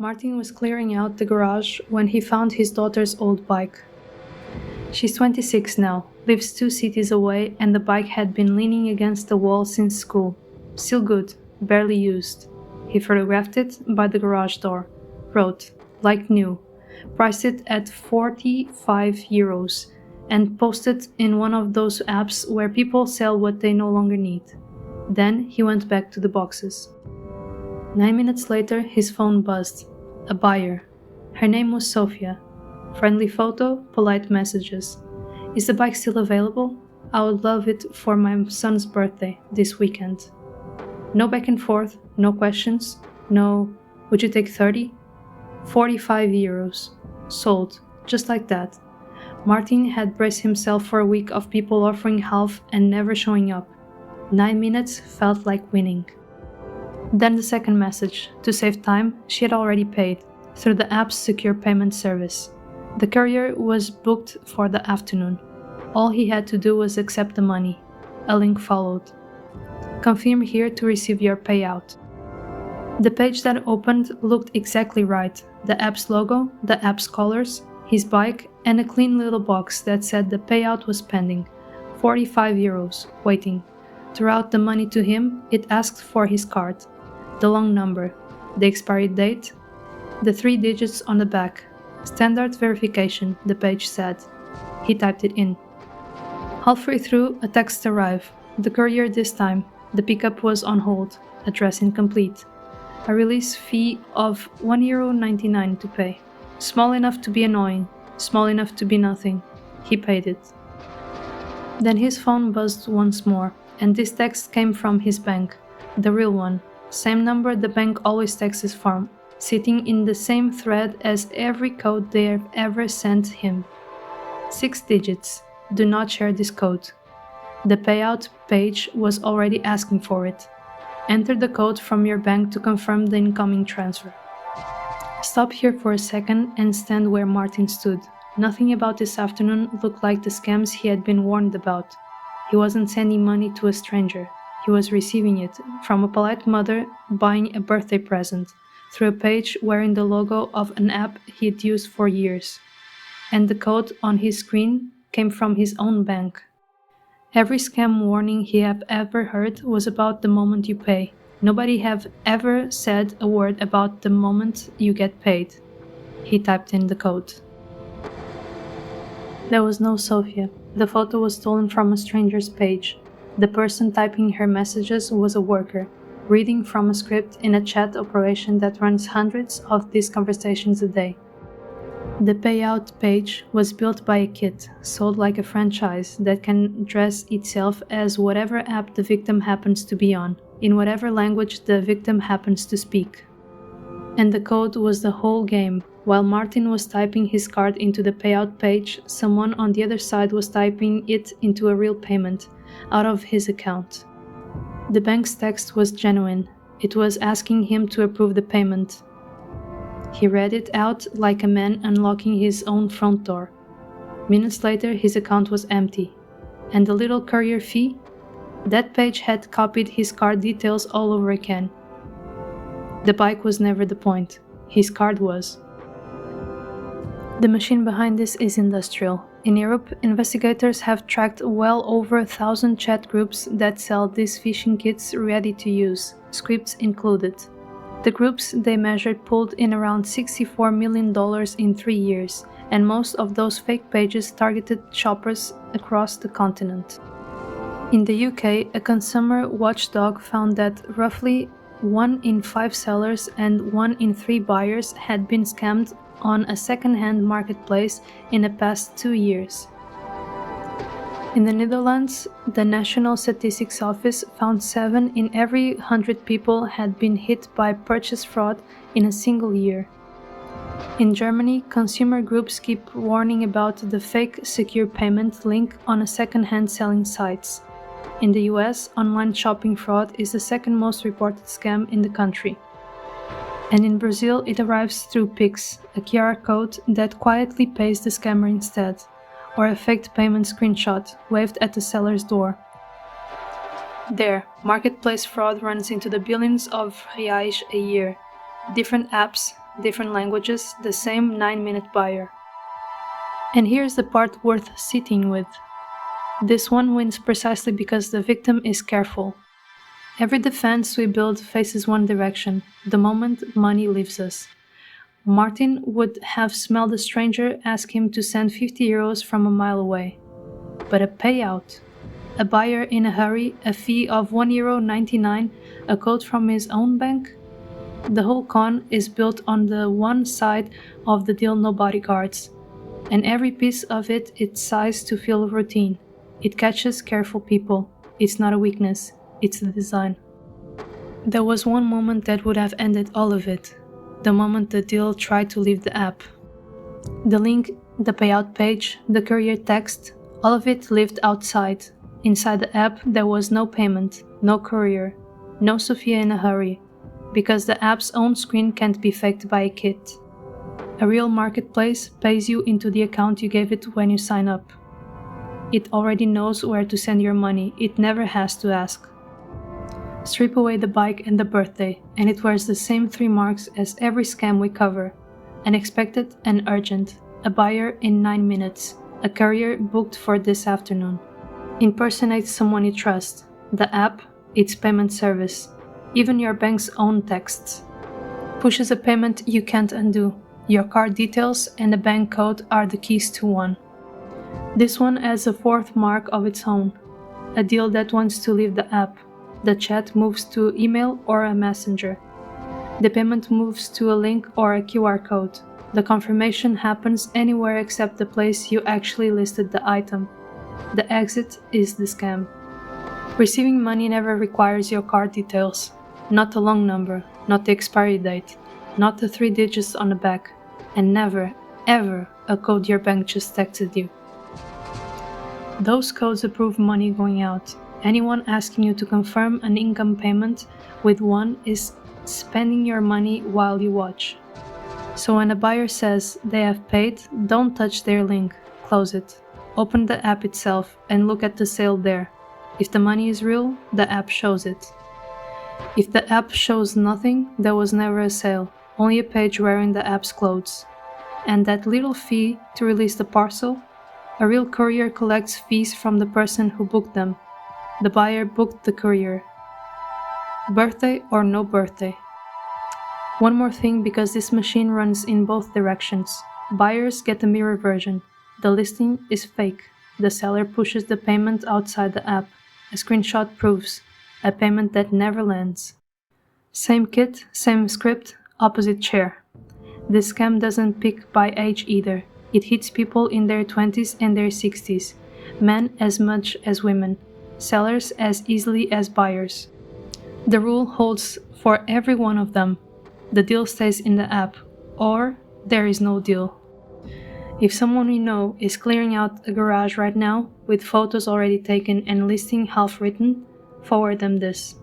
Martin was clearing out the garage when he found his daughter's old bike. She's 26 now, lives 2 cities away, and the bike had been leaning against the wall since school. Still good, barely used. He photographed it by the garage door, wrote, like new, priced it at 45 euros, and posted in one of those apps where people sell what they no longer need. Then he went back to the boxes. 9 minutes later, his phone buzzed. A buyer. Her name was Sofia. Friendly photo, polite messages. Is the bike still available? I would love it for my son's birthday this weekend. No back and forth, no questions, no, would you take 30? 45 euros. Sold, just like that. Martin had braced himself for a week of people offering half and never showing up. 9 minutes felt like winning. Then the second message. To save time, she had already paid, through the app's secure payment service. The courier was booked for the afternoon. All he had to do was accept the money. A link followed. Confirm here to receive your payout. The page that opened looked exactly right. The app's logo, the app's colors, his bike, and a clean little box that said the payout was pending. 45 euros, waiting. To route the money to him, it asked for his card. The long number, the expiry date, the 3 digits on the back. Standard verification, the page said. He typed it in. Halfway through, a text arrived. The courier this time. The pickup was on hold. Address incomplete. A release fee of €1.99 to pay. Small enough to be annoying. Small enough to be nothing. He paid it. Then his phone buzzed once more, and this text came from his bank. The real one. Same number the bank always texts from. Sitting in the same thread as every code they have ever sent him. 6 digits. Do not share this code. The payout page was already asking for it. Enter the code from your bank to confirm the incoming transfer. Stop here for a second and stand where Martin stood. Nothing about this afternoon looked like the scams he had been warned about. He wasn't sending money to a stranger. He was receiving it from a polite mother buying a birthday present, through a page wearing the logo of an app he had used for years. And the code on his screen came from his own bank. Every scam warning he had ever heard was about the moment you pay. Nobody have ever said a word about the moment you get paid. He typed in the code. There was no Sofia. The photo was stolen from a stranger's page. The person typing her messages was a worker, reading from a script in a chat operation that runs hundreds of these conversations a day. The payout page was built by a kit, sold like a franchise that can dress itself as whatever app the victim happens to be on, in whatever language the victim happens to speak. And the code was the whole game. While Martin was typing his card into the payout page, someone on the other side was typing it into a real payment, out of his account. The bank's text was genuine. It was asking him to approve the payment. He read it out like a man unlocking his own front door. Minutes later, his account was empty. And the little courier fee? That page had copied his card details all over again. The bike was never the point. His card was. The machine behind this is industrial. In Europe, investigators have tracked well over 1,000 chat groups that sell these phishing kits ready to use, scripts included. The groups they measured pulled in around $64 million in 3 years, and most of those fake pages targeted shoppers across the continent. In the UK, a consumer watchdog found that roughly 1 in 5 sellers and 1 in 3 buyers had been scammed on a second-hand marketplace in the past 2 years. In the Netherlands, the National Statistics Office found 7 in every 100 people had been hit by purchase fraud in a single year. In Germany, consumer groups keep warning about the fake secure payment link on a second-hand selling sites. In the US, online shopping fraud is the second most reported scam in the country. And in Brazil, it arrives through Pix, a QR code that quietly pays the scammer instead, or a faked payment screenshot waved at the seller's door. There, marketplace fraud runs into the billions of reais a year. Different apps, different languages, the same 9-minute buyer. And here's the part worth sitting with. This one wins precisely because the victim is careful. Every defense we build faces one direction, the moment money leaves us. Martin would have smelled a stranger ask him to send 50 euros from a mile away. But a payout, a buyer in a hurry, a fee of €1.99, a code from his own bank? The whole con is built on the one side of the deal nobody guards, and every piece of it is sized to feel routine. It catches careful people. It's not a weakness, it's the design. There was one moment that would have ended all of it. The moment the deal tried to leave the app. The link, the payout page, the courier text, all of it lived outside. Inside the app there was no payment, no courier, no Sophia in a hurry, because the app's own screen can't be faked by a kit. A real marketplace pays you into the account you gave it when you sign up. It already knows where to send your money, it never has to ask. Strip away the bike and the birthday, and it wears the same 3 marks as every scam we cover. Unexpected and urgent, a buyer in 9 minutes, a courier booked for this afternoon. Impersonate someone you trust, the app, its payment service, even your bank's own texts. Pushes a payment you can't undo. Your card details and the bank code are the keys to one. This one has a 4th mark of its own, a deal that wants to leave the app. The chat moves to email or a messenger. The payment moves to a link or a QR code. The confirmation happens anywhere except the place you actually listed the item. The exit is the scam. Receiving money never requires your card details. Not the long number, not the expiry date, not the 3 digits on the back, and never, ever a code your bank just texted you. Those codes approve money going out. Anyone asking you to confirm an income payment with one is spending your money while you watch. So when a buyer says they have paid, don't touch their link, close it. Open the app itself and look at the sale there. If the money is real, the app shows it. If the app shows nothing, there was never a sale, only a page wearing the app's clothes. And that little fee to release the parcel? A real courier collects fees from the person who booked them. The buyer booked the courier. Birthday or no birthday. One more thing, because this machine runs in both directions. Buyers get the mirror version. The listing is fake. The seller pushes the payment outside the app. A screenshot proves a payment that never lands. Same kit, same script, opposite chair. This scam doesn't pick by age either. It hits people in their 20s and their 60s, men as much as women, sellers as easily as buyers. The rule holds for every one of them. The deal stays in the app, or there is no deal. If someone we know is clearing out a garage right now with photos already taken and listing half written, forward them this.